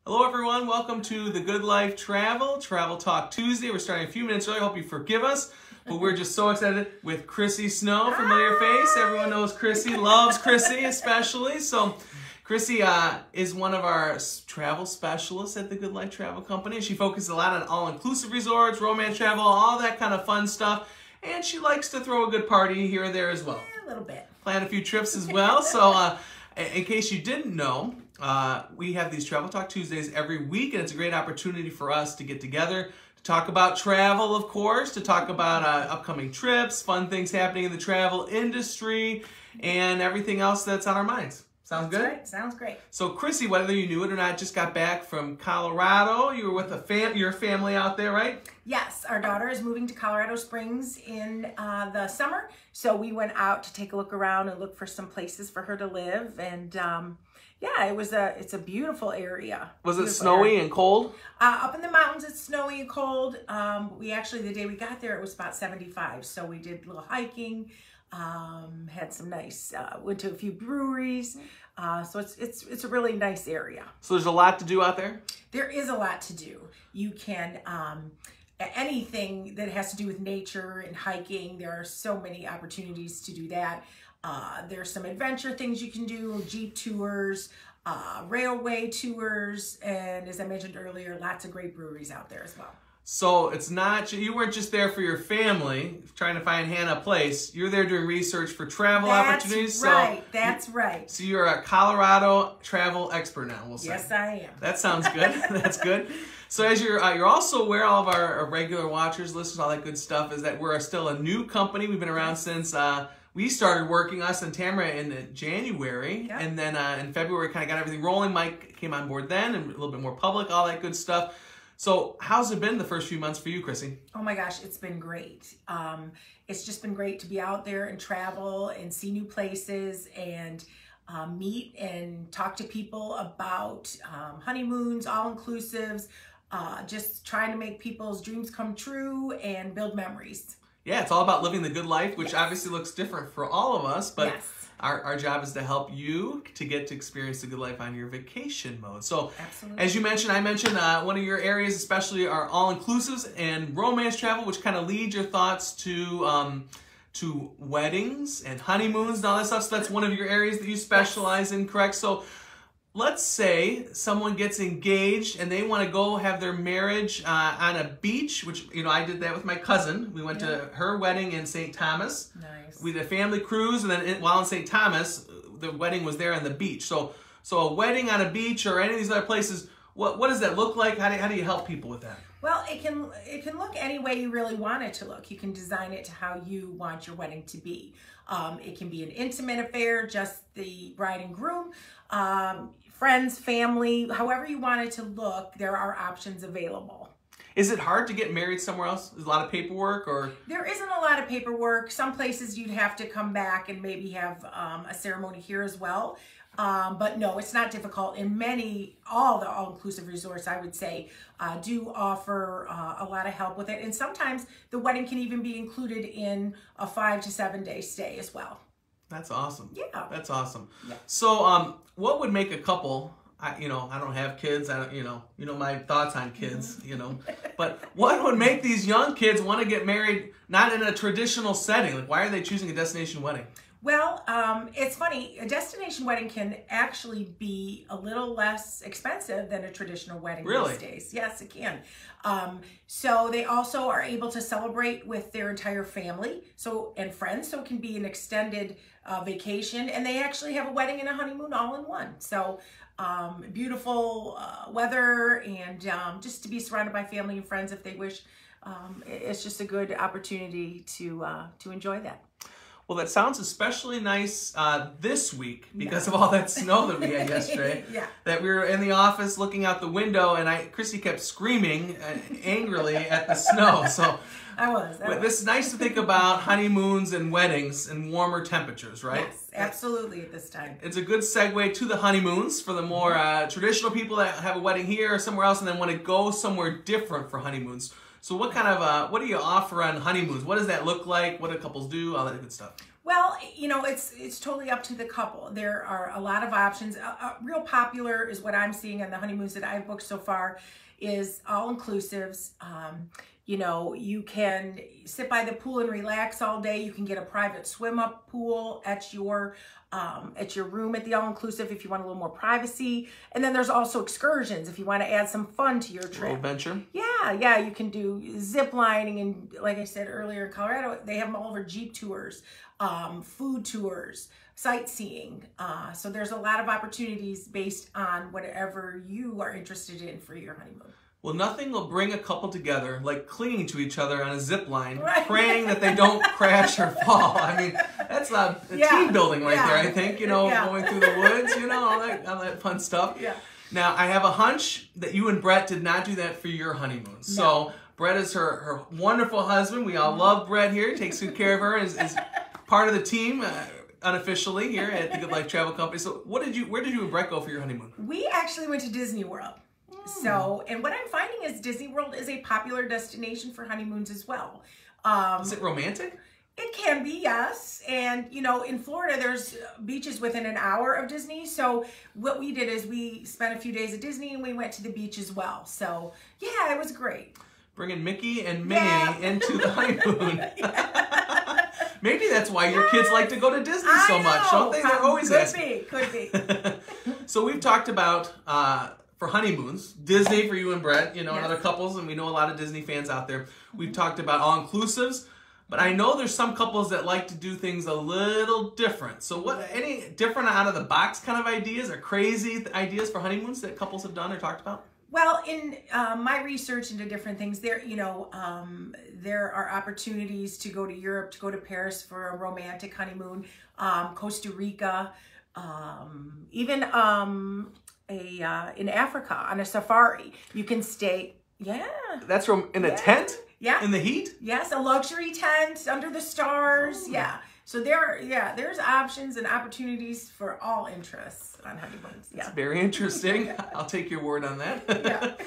Hello everyone, welcome to the Good Life Travel Talk Tuesday. We're starting a few minutes early, I hope you forgive us, but we're just so excited with Chrissy Snow, familiar face. Everyone knows Chrissy, loves Chrissy especially. So Chrissy is one of our travel specialists at the Good Life Travel Company. She focuses a lot on all-inclusive resorts, romance travel, all that kind of fun stuff. And she likes to throw a good party here and there as well. Yeah, a little bit. Plan a few trips as well. So in case you didn't know, we have these Travel Talk Tuesdays every week, and it's a great opportunity for us to get together, to talk about travel, of course, to talk about upcoming trips, fun things happening in the travel industry, and everything else that's on our minds. Sounds good? Right. Sounds great. So, Chrissy, whether you knew it or not, just got back from Colorado. You were with your family out there, right? Yes, our daughter is moving to Colorado Springs in the summer, so we went out to take a look around and look for some places for her to live, and yeah, it's a beautiful area. Was it snowy and cold? Up in the mountains, it's snowy and cold. We actually, the day we got there, it was about 75, so we did a little hiking. Had some nice, went to a few breweries, so it's a really nice area. So there's a lot to do out there? There is a lot to do. You can, anything that has to do with nature and hiking, there are so many opportunities to do that. There's some adventure things you can do, Jeep tours, railway tours, and as I mentioned earlier, lots of great breweries out there as well. So it's not, you weren't just there for your family, trying to find Hannah a place. You're there doing research for travel opportunities. That's right. So you're a Colorado travel expert now, we'll say. Yes, I am. That sounds good. That's good. So as you're also aware, all of our regular watchers, listeners, all that good stuff, is that we're still a new company. We've been around since we started working, us and Tamara, in January. Yep. And then in February, kind of got everything rolling. Mike came on board then, and a little bit more public, all that good stuff. So how's it been the first few months for you, Chrissy? Oh my gosh, it's been great. It's just been great to be out there and travel and see new places and meet and talk to people about honeymoons, all-inclusives, just trying to make people's dreams come true and build memories. Yeah, it's all about living the good life, which obviously looks different for all of us, but our job is to help you to get to experience the good life on your vacation mode. So, as you mentioned, I mentioned one of your areas especially are all-inclusives and romance travel, which kind of leads your thoughts to weddings and honeymoons and all that stuff. So that's one of your areas that you specialize in, correct? So let's say someone gets engaged and they want to go have their marriage on a beach, which, you know, I did that with my cousin. We went to her wedding in St. Thomas. Nice. We did a family cruise, and then while in St. Thomas, the wedding was there on the beach. So a wedding on a beach or any of these other places, what does that look like? How do you help people with that? Well, it can look any way you really want it to look. You can design it to how you want your wedding to be. It can be an intimate affair, just the bride and groom, friends, family, however you want it to look, there are options available. Is it hard to get married somewhere else? Is a lot of paperwork, or? There isn't a lot of paperwork. Some places you'd have to come back and maybe have a ceremony here as well. But no, it's not difficult. And all the all-inclusive resorts, I would say, do offer a lot of help with it. And sometimes the wedding can even be included in a 5 to 7 day stay as well. That's awesome. Yeah. That's awesome. Yeah. So, what would make a couple, I don't have kids, you know my thoughts on kids, but what would make these young kids want to get married not in a traditional setting? Like, why are they choosing a destination wedding? Well, it's funny. A destination wedding can actually be a little less expensive than a traditional wedding these days. Yes, it can. So they also are able to celebrate with their entire family and friends. So it can be an extended vacation, and they actually have a wedding and a honeymoon all in one. So beautiful weather, and just to be surrounded by family and friends if they wish. It's just a good opportunity to enjoy that. Well, that sounds especially nice this week because of all that snow that we had yesterday. That we were in the office looking out the window, and Chrissy kept screaming angrily at the snow. So I was. This is nice to think about honeymoons and weddings in warmer temperatures, right? Yes, absolutely at this time. It's a good segue to the honeymoons for the more traditional people that have a wedding here or somewhere else and then want to go somewhere different for honeymoons. So what kind of, what do you offer on honeymoons? What does that look like? What do couples do? All that good stuff. Well, you know, it's totally up to the couple. There are a lot of options. Real popular is what I'm seeing on the honeymoons that I've booked so far is all-inclusives. You know, you can sit by the pool and relax all day. You can get a private swim-up pool at your room at the all-inclusive if you want a little more privacy. And then there's also excursions if you want to add some fun to your trip. A little adventure. Yeah, you can do zip lining, and like I said earlier in Colorado, they have them all over Jeep tours, food tours, sightseeing. So there's a lot of opportunities based on whatever you are interested in for your honeymoon. Well, nothing will bring a couple together like clinging to each other on a zip line, praying that they don't crash or fall. I mean, that's a team building right there, I think, you know, going through the woods, you know, all that fun stuff. Yeah. Now, I have a hunch that you and Brett did not do that for your honeymoon. No. So, Brett is her wonderful husband. We all love Brett here. Takes good care of her. Is part of the team unofficially here at the Good Life Travel Company. So, where did you and Brett go for your honeymoon? We actually went to Disney World. So, and what I'm finding is Disney World is a popular destination for honeymoons as well. Is it romantic? It can be, yes. And, you know, in Florida, there's beaches within an hour of Disney. So what we did is we spent a few days at Disney and we went to the beach as well. So, yeah, it was great. Bringing Mickey and Minnie into the honeymoon. Maybe that's why your kids like to go to Disney so much, don't they? They're always asking. Could be. So we've talked about... for honeymoons, Disney for you and Brett, you know, and other couples, and we know a lot of Disney fans out there. We've talked about all-inclusives, but I know there's some couples that like to do things a little different. So what, any different out-of-the-box kind of ideas or crazy ideas for honeymoons that couples have done or talked about? Well, in my research into different things, there are opportunities to go to Europe, to go to Paris for a romantic honeymoon, Costa Rica, even... in Africa on a safari. You can stay, That's from in a tent? Yeah. In the heat? Yes, a luxury tent under the stars. Oh. Yeah. So there's options and opportunities for all interests on honeymoons. Yeah. That's very interesting. I'll take your word on that.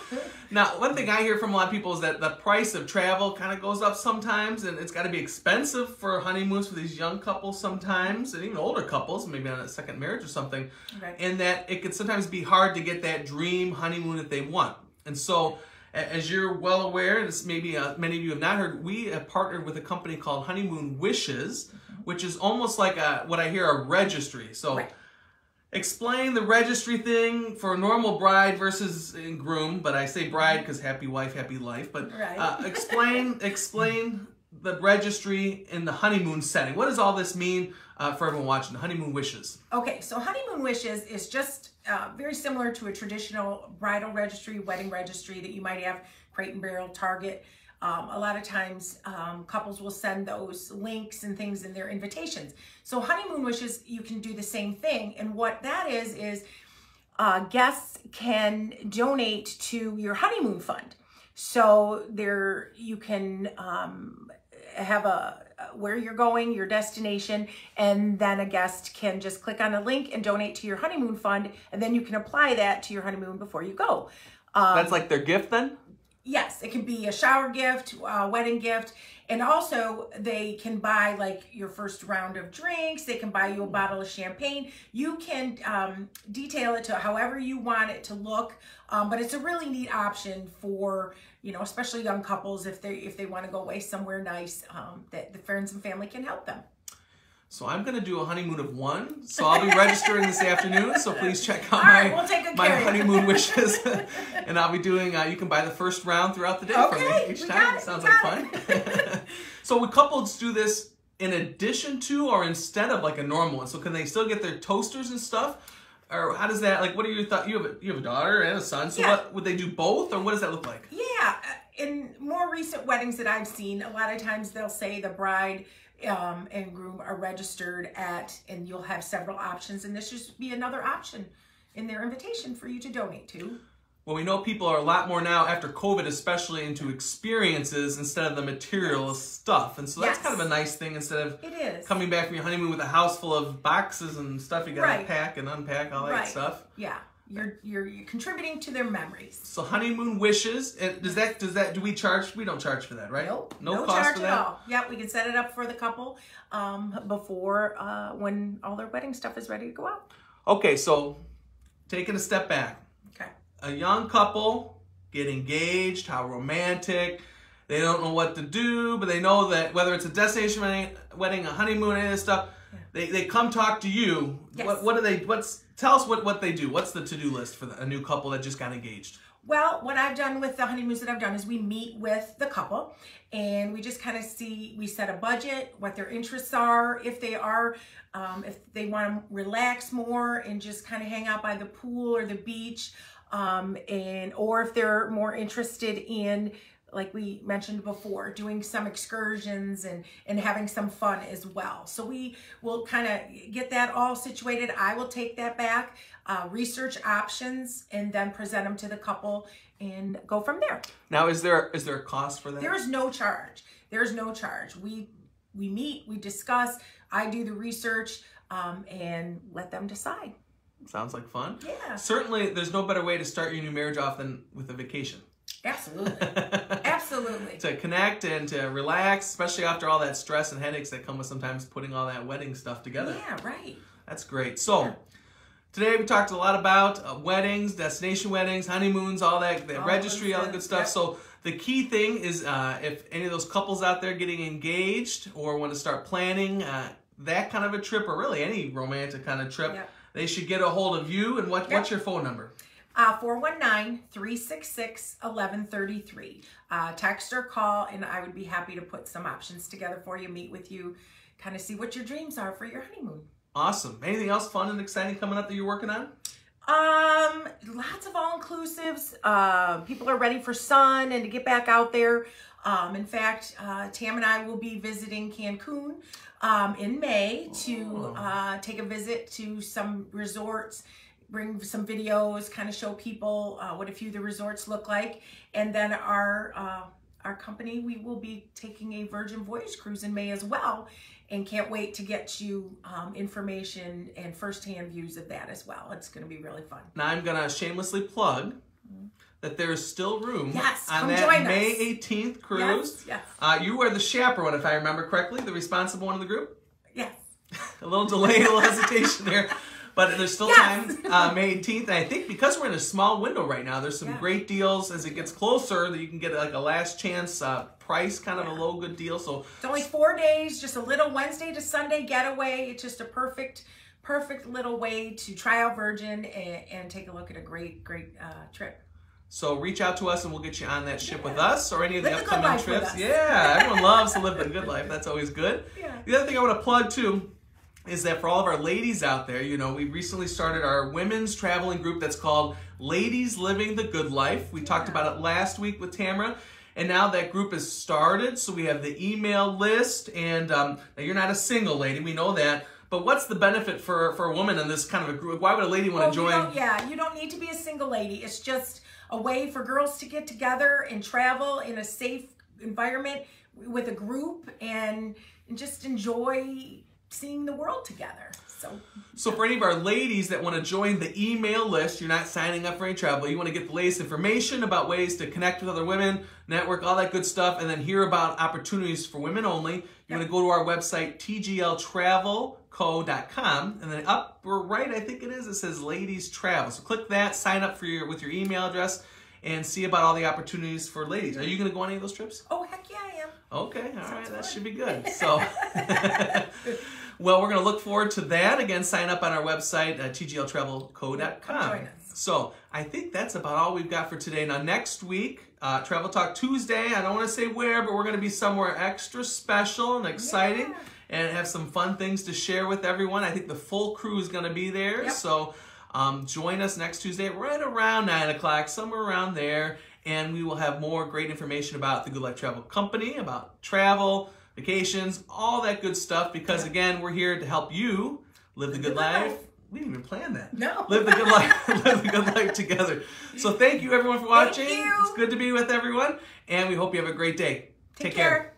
Now, one thing I hear from a lot of people is that the price of travel kind of goes up sometimes, and it's got to be expensive for honeymoons for these young couples sometimes, and even older couples, maybe on a second marriage or something, and that it can sometimes be hard to get that dream honeymoon that they want. And so, as you're well aware, and maybe many of you have not heard, we have partnered with a company called Honeymoon Wishes, which is almost like what I hear, a registry. So explain the registry thing for a normal bride versus groom, but I say bride because happy wife, happy life. But explain the registry in the honeymoon setting. What does all this mean for everyone watching? The Honeymoon Wishes. Okay, so Honeymoon Wishes is just very similar to a traditional bridal registry, wedding registry that you might have, Crate and Barrel, Target. A lot of times couples will send those links and things in their invitations. So Honeymoon Wishes, you can do the same thing. And what that is guests can donate to your honeymoon fund. So there you can have where you're going, your destination, and then a guest can just click on a link and donate to your honeymoon fund, and then you can apply that to your honeymoon before you go. That's like their gift then? Yes, it can be a shower gift, a wedding gift, and also they can buy like your first round of drinks. They can buy you a bottle of champagne. You can detail it to however you want it to look, but it's a really neat option for, you know, especially young couples if they want to go away somewhere nice, that the friends and family can help them. So I'm going to do a honeymoon of one. So I'll be registering this afternoon. So please check out my Honeymoon Wishes. And I'll be doing, you can buy the first round throughout the day from me each time. Sounds like fun. So would couples do this in addition to or instead of like a normal one? So can they still get their toasters and stuff? Or how does that, like, what are your thoughts? You have a daughter and a son. So what, would they do both, or what does that look like? Yeah. In more recent weddings that I've seen, a lot of times they'll say the bride and groom are registered at, and you'll have several options, and this should be another option in their invitation for you to donate to. Well, we know people are a lot more now after COVID, especially into experiences instead of the material stuff. And so that's kind of a nice thing instead of coming back from your honeymoon with a house full of boxes and stuff you got to pack and unpack, all that stuff. Yeah. you're contributing to their memories. So Honeymoon Wishes, do we charge? We don't charge for that, right? Nope. No cost charge for that at all. Yep, we can set it up for the couple before when all their wedding stuff is ready to go out. Okay, so taking a step back. Okay. A young couple get engaged, how romantic. They don't know what to do, but they know that whether it's a destination wedding, a honeymoon, any of this stuff, they come talk to you. Yes. What do they? Tell us what they do. What's the to-do list for a new couple that just got engaged? Well, what I've done with the honeymoons that I've done is we meet with the couple and we just kind of we set a budget, what their interests are, if they want to relax more and just kind of hang out by the pool or the beach, or if they're more interested in, like we mentioned before, doing some excursions and having some fun as well. So we will kind of get that all situated. I will take that back, research options, and then present them to the couple and go from there. Now, is there a cost for that? There is no charge. There's no charge. We meet, we discuss, I do the research, and let them decide. Sounds like fun. Yeah. Certainly, there's no better way to start your new marriage off than with a vacation. Absolutely. Absolutely. To connect and to relax, especially after all that stress and headaches that come with sometimes putting all that wedding stuff together. Yeah, right. That's great. So, today we talked a lot about weddings, destination weddings, honeymoons, all that registry, all that good stuff. Yep. So, the key thing is if any of those couples out there getting engaged or want to start planning that kind of a trip, or really any romantic kind of trip, they should get a hold of you. And what's your phone number? 419-366-1133. Text or call, and I would be happy to put some options together for you, meet with you, kind of see what your dreams are for your honeymoon. Awesome. Anything else fun and exciting coming up that you're working on? Lots of all-inclusives. People are ready for sun and to get back out there. In fact, Tam and I will be visiting Cancun in May to take a visit to some resorts, bring some videos, kind of show people what a few of the resorts look like. And then our company, we will be taking a Virgin Voyage cruise in May as well. And can't wait to get you information and firsthand views of that as well. It's going to be really fun. Now I'm going to shamelessly plug that there's still room on that May 18th cruise. Yes. You are the chaperone, if I remember correctly, the responsible one of the group? Yes. A little delay, a little hesitation there. But there's still time, May 18th. And I think because we're in a small window right now, there's some great deals as it gets closer that you can get like a last chance price, kind of a low good deal. So it's only 4 days, just a little Wednesday to Sunday getaway. It's just a perfect little way to try out Virgin and take a look at a great trip. So reach out to us and we'll get you on that ship with us or any of the upcoming trips. Yeah, everyone loves to live the good life. That's always good. Yeah. The other thing I want to plug too is that for all of our ladies out there, you know, we recently started our women's traveling group that's called Ladies Living the Good Life. We talked about it last week with Tamara, and now that group is started. So we have the email list, and now you're not a single lady, we know that. But what's the benefit for a woman in this kind of a group? Why would a lady want to join? You don't need to be a single lady. It's just a way for girls to get together and travel in a safe environment with a group and just enjoy seeing the world together. So for any of our ladies that want to join the email list, you're not signing up for any travel, you want to get the latest information about ways to connect with other women, network, all that good stuff, and then hear about opportunities for women only, you're going to go to our website, tgltravelco.com, and then upper right, I think it says Ladies Travel. So click that, sign up with your email address, and see about all the opportunities for ladies. Are you going to go on any of those trips? Oh, heck yeah, I am. Okay, all right, that should be good. So, well, we're going to look forward to that. Again, sign up on our website, tgltravelco.com. Join us. So, I think that's about all we've got for today. Now, next week, Travel Talk Tuesday, I don't want to say where, but we're going to be somewhere extra special and exciting and have some fun things to share with everyone. I think the full crew is going to be there. So, join us next Tuesday right around 9 o'clock, somewhere around there. And we will have more great information about the Good Life Travel Company, about travel, vacations, all that good stuff. Because again, we're here to help you live the good life. We didn't even plan that. No. Live the good life. Live the good life together. So thank you everyone for watching. Thank you. It's good to be with everyone. And we hope you have a great day. Take care.